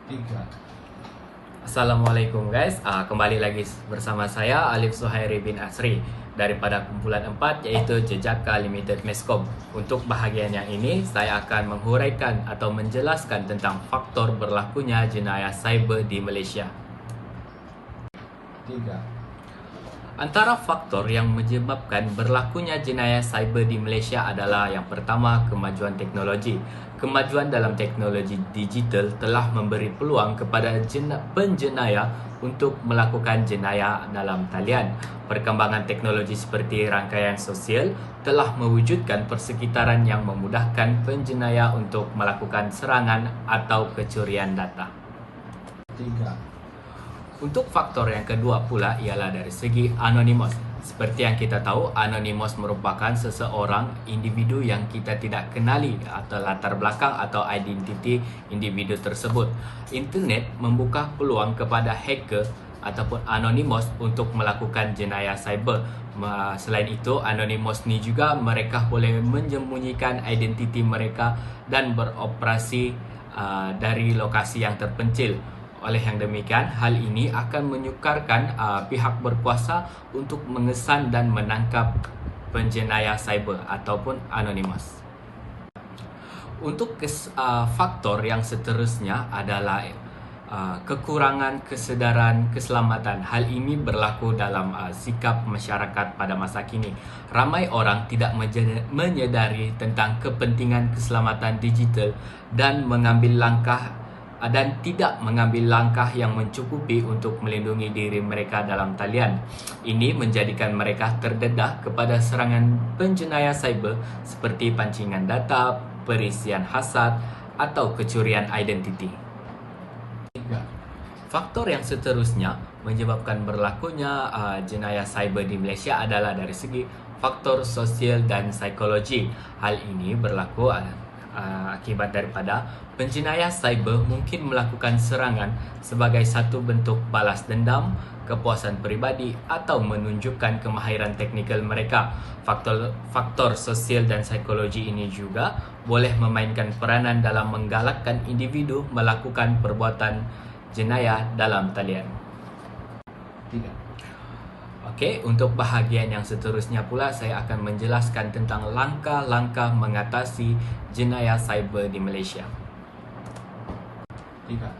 Tiga. Assalamualaikum guys, kembali lagi bersama saya Alif Suhairi bin Asri daripada kumpulan 4 yaitu Jejaka Limited Meskom. Untuk bahagian yang ini saya akan menghuraikan atau menjelaskan tentang faktor berlakunya jenayah cyber di Malaysia. Tiga. Antara faktor yang menyebabkan berlakunya jenayah cyber di Malaysia adalah yang pertama, kemajuan teknologi. Kemajuan dalam teknologi digital telah memberi peluang kepada penjenayah untuk melakukan jenayah dalam talian. Perkembangan teknologi seperti rangkaian sosial telah mewujudkan persekitaran yang memudahkan penjenayah untuk melakukan serangan atau kecurian data. Tiga. Untuk faktor yang kedua pula ialah dari segi anonymous. Seperti yang kita tahu, anonymous merupakan seseorang individu yang kita tidak kenali atau latar belakang atau identiti individu tersebut. Internet membuka peluang kepada hacker ataupun anonymous untuk melakukan jenayah cyber. Selain itu, anonymous ni juga mereka boleh menyembunyikan identiti mereka dan beroperasi dari lokasi yang terpencil. Oleh yang demikian, hal ini akan menyukarkan pihak berkuasa untuk mengesan dan menangkap penjenayah cyber ataupun anonymous. Untuk faktor yang seterusnya adalah kekurangan kesedaran keselamatan. Hal ini berlaku dalam sikap masyarakat pada masa kini. Ramai orang tidak menyedari tentang kepentingan keselamatan digital dan tidak mengambil langkah yang mencukupi untuk melindungi diri mereka dalam talian. Ini menjadikan mereka terdedah kepada serangan penjenayah cyber seperti pancingan data, perisian hasad atau kecurian identiti. Tiga. Faktor yang seterusnya menyebabkan berlakunya jenayah cyber di Malaysia adalah dari segi faktor sosial dan psikologi. Hal ini berlaku akibat daripada penjenayah cyber mungkin melakukan serangan sebagai satu bentuk balas dendam, kepuasan peribadi atau menunjukkan kemahiran teknikal mereka. Faktor sosial dan psikologi ini juga boleh memainkan peranan dalam menggalakkan individu melakukan perbuatan jenayah dalam talian. Tiga. Okey, untuk bahagian yang seterusnya pula saya akan menjelaskan tentang langkah-langkah mengatasi jenayah cyber di Malaysia. Tiga.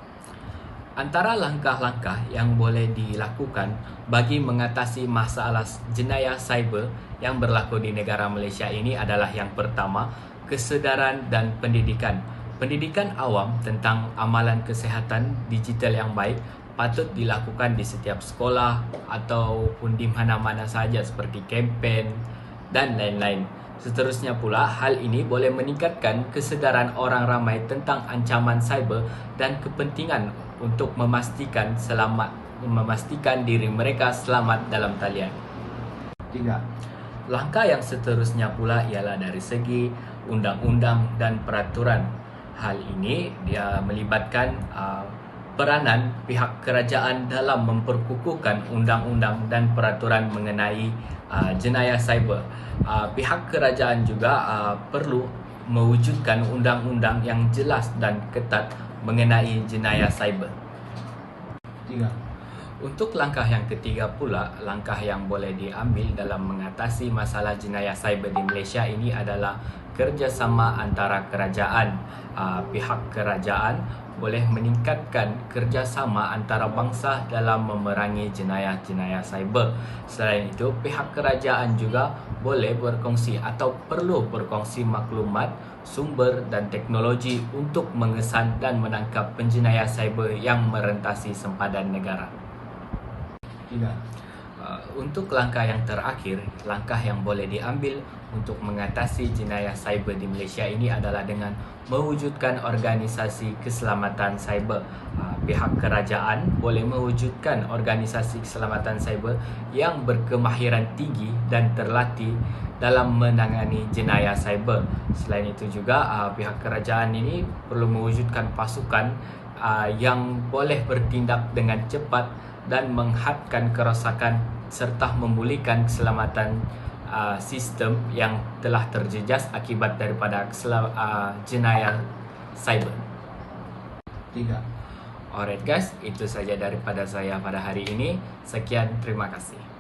Antara langkah-langkah yang boleh dilakukan bagi mengatasi masalah jenayah cyber yang berlaku di negara Malaysia ini adalah yang pertama, kesedaran dan pendidikan. Pendidikan awam tentang amalan kesihatan digital yang baik patut dilakukan di setiap sekolah ataupun di mana-mana saja seperti kempen dan lain-lain. Seterusnya pula, hal ini boleh meningkatkan kesedaran orang ramai tentang ancaman cyber dan kepentingan untuk memastikan diri mereka selamat dalam talian. Tiga. Langkah yang seterusnya pula ialah dari segi undang-undang dan peraturan. Hal ini dia melibatkan peranan pihak kerajaan dalam memperkukuhkan undang-undang dan peraturan mengenai jenayah cyber. Pihak kerajaan juga perlu mewujudkan undang-undang yang jelas dan ketat mengenai jenayah cyber. Tiga. Untuk langkah yang ketiga pula, langkah yang boleh diambil dalam mengatasi masalah jenayah cyber di Malaysia ini adalah kerjasama antara kerajaan. Pihak kerajaan boleh meningkatkan kerjasama antara bangsa dalam memerangi jenayah-jenayah cyber. Selain itu, pihak kerajaan juga boleh berkongsi atau perlu berkongsi maklumat, sumber dan teknologi untuk mengesan dan menangkap penjenayah cyber yang merentasi sempadan negara. Tiga. Untuk langkah yang terakhir, langkah yang boleh diambil untuk mengatasi jenayah cyber di Malaysia ini adalah dengan mewujudkan organisasi keselamatan cyber. Pihak kerajaan boleh mewujudkan organisasi keselamatan cyber yang berkemahiran tinggi dan terlatih dalam menangani jenayah cyber. Selain itu juga, pihak kerajaan ini perlu mewujudkan pasukan yang boleh bertindak dengan cepat dan menghadkan kerosakan serta memulihkan keselamatan sistem yang telah terjejas akibat daripada jenayah cyber. Tiga. Alright guys, itu saja daripada saya pada hari ini. Sekian, terima kasih.